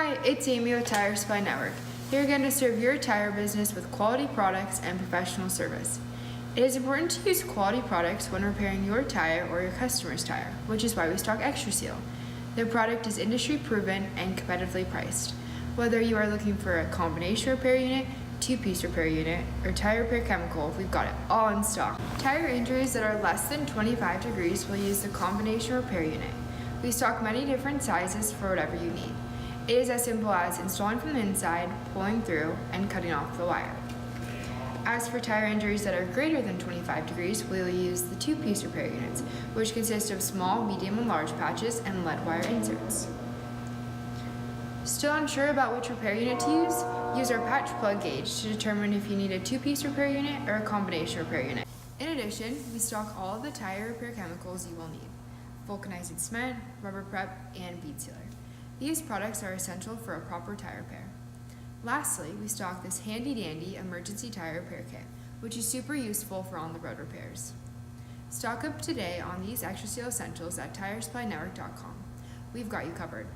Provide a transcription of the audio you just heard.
Hi, it's Amy with Tire Supply Network, here again to serve your tire business with quality products and professional service. It is important to use quality products when repairing your tire or your customer's tire, which is why we stock Extra Seal. Their product is industry proven and competitively priced. Whether you are looking for a combination repair unit, two-piece repair unit, or tire repair chemical, we've got it all in stock. Tire injuries that are less than 25 degrees will use the combination repair unit. We stock many different sizes for whatever you need. It is as simple as installing from the inside, pulling through, and cutting off the wire. As for tire injuries that are greater than 25 degrees, we'll use the two-piece repair units, which consist of small, medium, and large patches and lead wire inserts. Still unsure about which repair unit to use? Use our patch plug gauge to determine if you need a two-piece repair unit or a combination repair unit. In addition, we stock all of the tire repair chemicals you will need: vulcanizing cement, rubber prep, and bead sealer. These products are essential for a proper tire repair. Lastly, we stock this handy-dandy emergency tire repair kit, which is super useful for on-the-road repairs. Stock up today on these Extra Seal essentials at TireSupplyNetwork.com. We've got you covered.